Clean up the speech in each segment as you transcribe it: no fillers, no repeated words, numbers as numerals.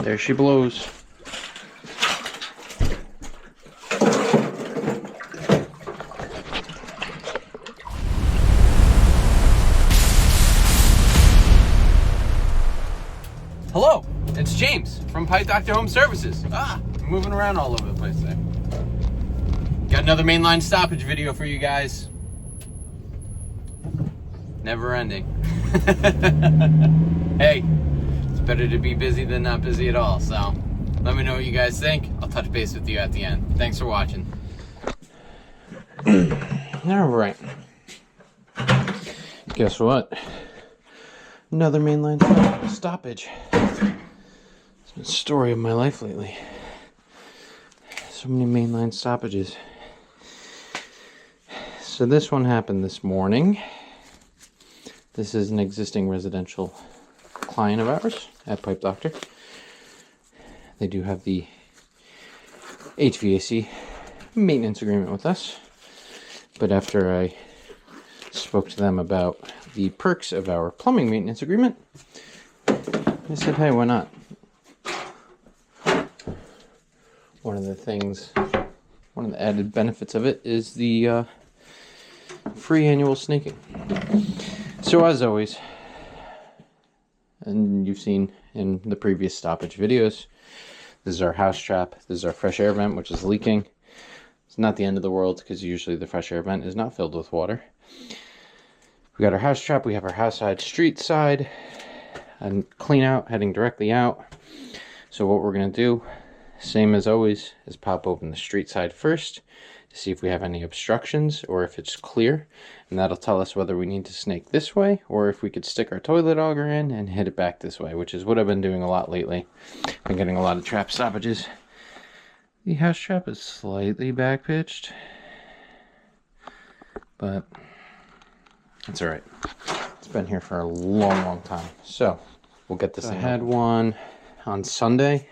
There she blows. Hello, it's James from Pipe Doctor Home Services. I'm moving around all over the place there. Got another mainline stoppage video for you guys. Never ending. Hey, it's better to be busy than not busy at all, so let me know what you guys think. I'll touch base with you at the end. Thanks for watching. All right. Guess what? Another mainline stoppage. It's been the story of my life lately. So many mainline stoppages. So this one happened this morning. This is an existing residential client of ours at Pipe Doctor. They do have the HVAC maintenance agreement with us. But after I spoke to them about the perks of our plumbing maintenance agreement, I said, hey, why not? One of the added benefits of it is the free annual snaking. So as always, and you've seen in the previous stoppage videos, this is our house trap. This is our fresh air vent, which is leaking. It's not the end of the world because usually the fresh air vent is not filled with water. We got our house trap. We have our house side, street side, and clean out heading directly out. So what we're going to do, same as always, is pop open the street side first to see if we have any obstructions or if it's clear. And that'll tell us whether we need to snake this way or if we could stick our toilet auger in and hit it back this way, which is what I've been doing a lot lately. Been getting a lot of trap stoppages. The house trap is slightly back pitched, but it's all right. It's been here for a long, long time. So we'll get this. I had one on Sunday.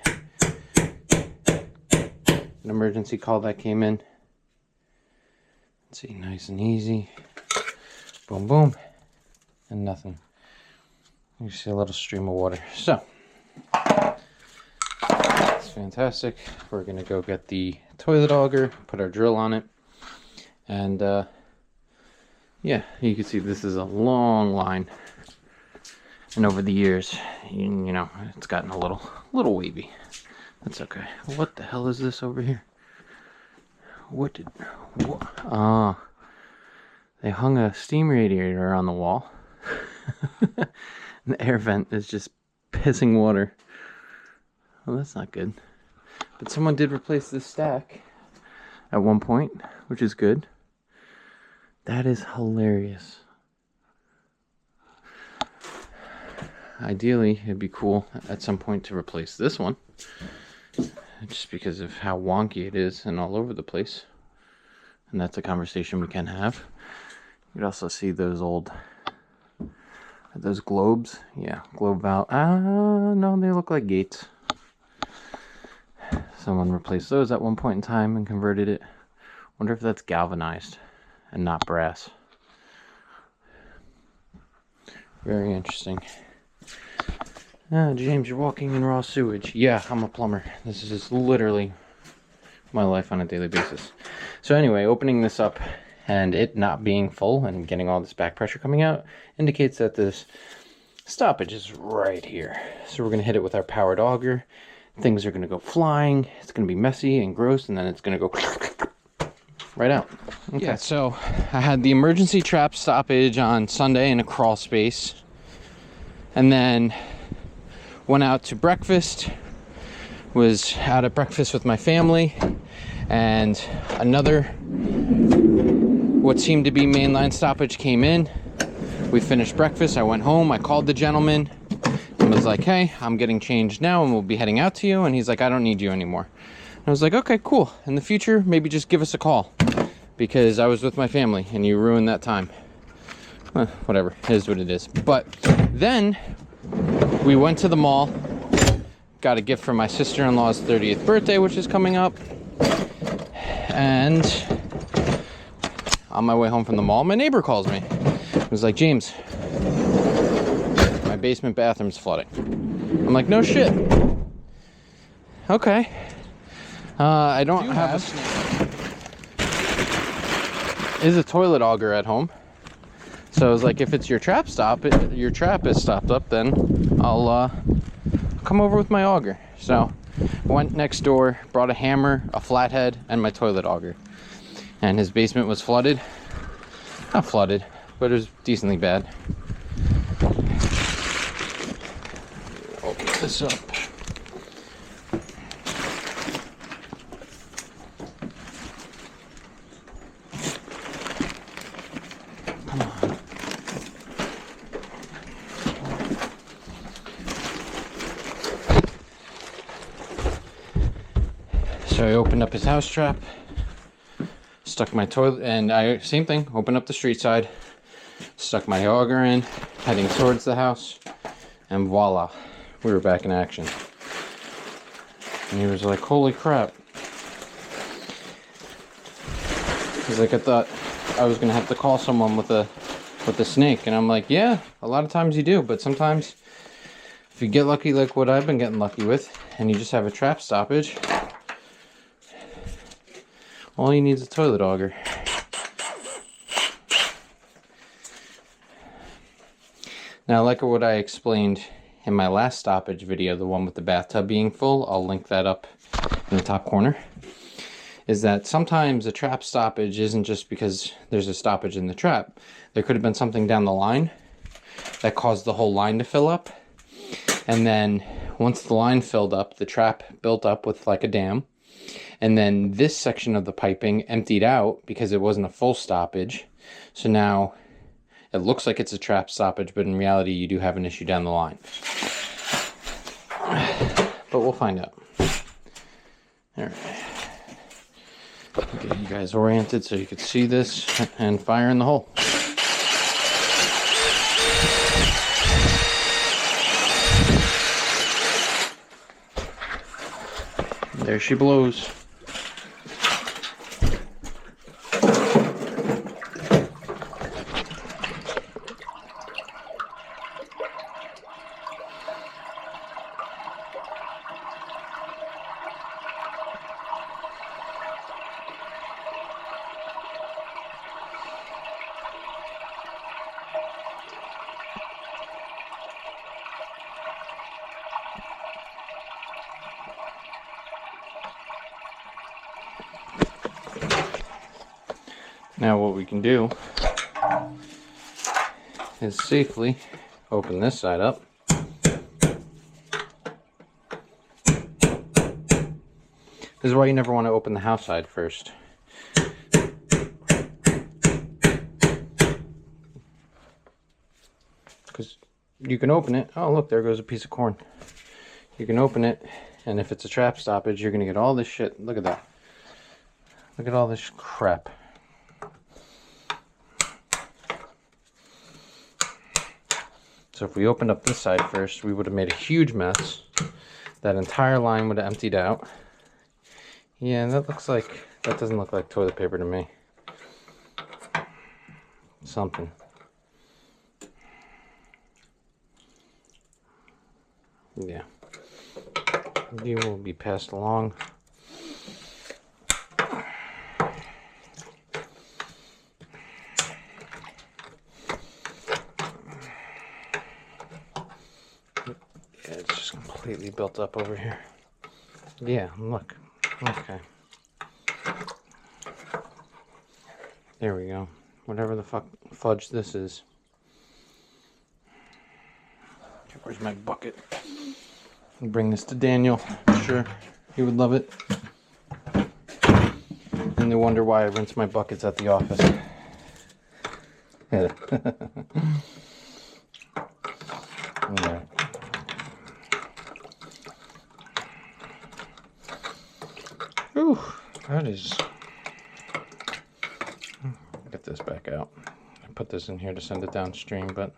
An emergency call that came in. Let's see, nice and easy. Boom, boom, and nothing. You see a little stream of water. So it's fantastic. We're gonna go get the toilet auger, put our drill on it, and yeah, you can see this is a long line, and over the years, you know, it's gotten a little wavy. That's okay. What the hell is this over here? They hung a steam radiator on the wall. And the air vent is just pissing water. Well, that's not good. But someone did replace this stack at one point, which is good. That is hilarious. Ideally, it'd be cool at some point to replace this one, just because of how wonky it is and all over the place. And that's a conversation we can have. You could also see those globes. Yeah, globe valve. No, they look like gates. Someone replaced those at one point in time and converted it. Wonder if that's galvanized and not brass. Very interesting. James, you're walking in raw sewage. Yeah, I'm a plumber. This is literally my life on a daily basis. So anyway, opening this up and it not being full and getting all this back pressure coming out indicates that this stoppage is right here. So we're going to hit it with our powered auger. Things are going to go flying. It's going to be messy and gross, and then it's going to go right out. Okay. Yeah, so I had the emergency trap stoppage on Sunday in a crawl space, and then went out to breakfast, was out at breakfast with my family, and another what seemed to be mainline stoppage came in. We finished breakfast. I went home. I called the gentleman and was like, hey, I'm getting changed now and we'll be heading out to you. And he's like, I don't need you anymore. And I was like, okay, cool. In the future, maybe just give us a call because I was with my family and you ruined that time. Whatever, it is what it is. But then we went to the mall, got a gift for my sister-in-law's 30th birthday, which is coming up. And on my way home from the mall, my neighbor calls me. He was like, James, my basement bathroom's flooding. I'm like, no shit. Okay. I don't have a is a toilet auger at home. So I was like, if it's your trap your trap is stopped up, then I'll come over with my auger. So went next door, brought a hammer, a flathead, and my toilet auger. And his basement was flooded. Not flooded, but it was decently bad. Open this up. Come on. So I opened up his house trap, stuck my toilet, and same thing, opened up the street side, stuck my auger in, heading towards the house, and voila, we were back in action. And he was like, holy crap. He's like, I thought I was gonna have to call someone with a snake. And I'm like, yeah, a lot of times you do, but sometimes if you get lucky like what I've been getting lucky with, and you just have a trap stoppage, all you need is a toilet auger. Now, like what I explained in my last stoppage video, the one with the bathtub being full, I'll link that up in the top corner, is that sometimes a trap stoppage isn't just because there's a stoppage in the trap. There could have been something down the line that caused the whole line to fill up. And then once the line filled up, the trap built up with like a dam. And then this section of the piping emptied out because it wasn't a full stoppage. So now it looks like it's a trap stoppage, but in reality you do have an issue down the line. But we'll find out. Alright. Get you guys oriented so you could see this and fire in the hole. There she blows. Now what we can do is safely open this side up. This is why you never want to open the house side first. Because you can open it. Oh look, there goes a piece of corn. You can open it, and if it's a trap stoppage, you're going to get all this shit. Look at that. Look at all this crap. So if we opened up this side first, we would have made a huge mess. That entire line would have emptied out. Yeah, that doesn't look like toilet paper to me. Something. Yeah. You will be passed along. It's just completely built up over here. Yeah, look. Okay. There we go. Whatever the fuck fudge this is. Okay, where's my bucket? I'll bring this to Daniel. I'm sure he would love it. And they wonder why I rinse my buckets at the office. Yeah. Alright. Ooh, that is... Get this back out. I put this in here to send it downstream, but...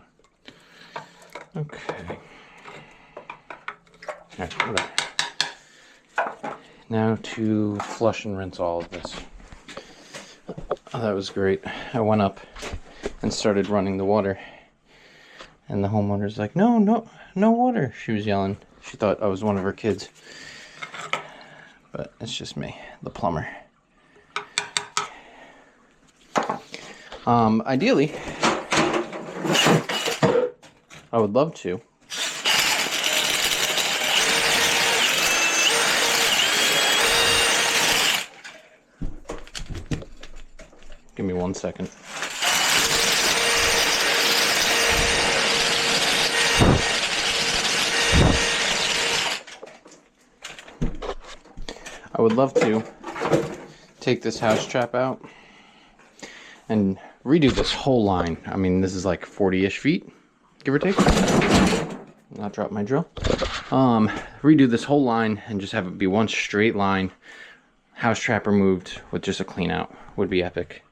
Okay. Alright, whatever. Now to flush and rinse all of this. Oh, that was great. I went up and started running the water. And the homeowner's like, no water. She was yelling. She thought I was one of her kids. but it's just me, the plumber. Ideally, I would love to give me 1 second. I would love to take this house trap out and redo this whole line. I mean, this is like 40-ish feet, give or take. Not drop my drill. Redo this whole line and just have it be one straight line, house trap removed with just a clean out. Would be epic.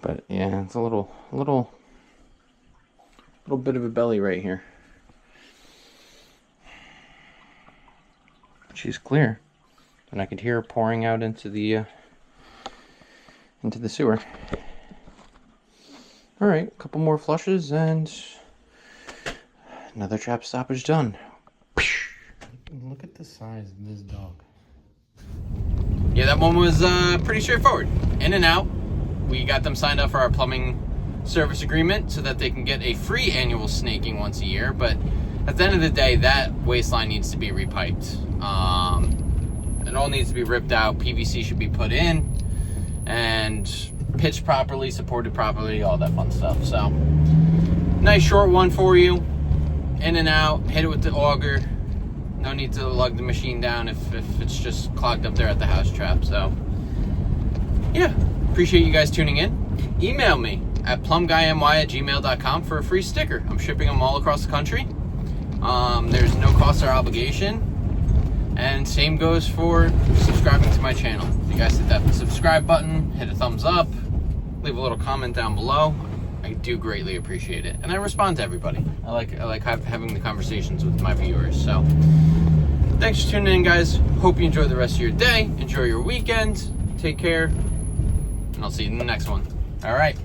But yeah, it's a little bit of a belly right here. She's clear, and I could hear her pouring out into the sewer. All right, a couple more flushes and another trap stoppage done. Look at the size of this dog. Yeah, that one was pretty straightforward. In and out. We got them signed up for our plumbing service agreement so that they can get a free annual snaking once a year, but at the end of the day, that waistline needs to be repiped. It all needs to be ripped out. PVC should be put in and pitched properly, supported properly, all that fun stuff. So, nice short one for you. In and out, hit it with the auger. No need to lug the machine down if it's just clogged up there at the house trap. So, yeah, appreciate you guys tuning in. Email me at plumbguyny@gmail.com for a free sticker. I'm shipping them all across the country. There's no cost or obligation, and same goes for subscribing to my channel. If you guys hit that subscribe button, hit a thumbs up, leave a little comment down below, I do greatly appreciate it, and I respond to everybody. I like having the conversations with my viewers. So thanks for tuning in, guys. Hope you enjoy the rest of your day, enjoy your weekend, take care, and I'll see you in the next one. All right.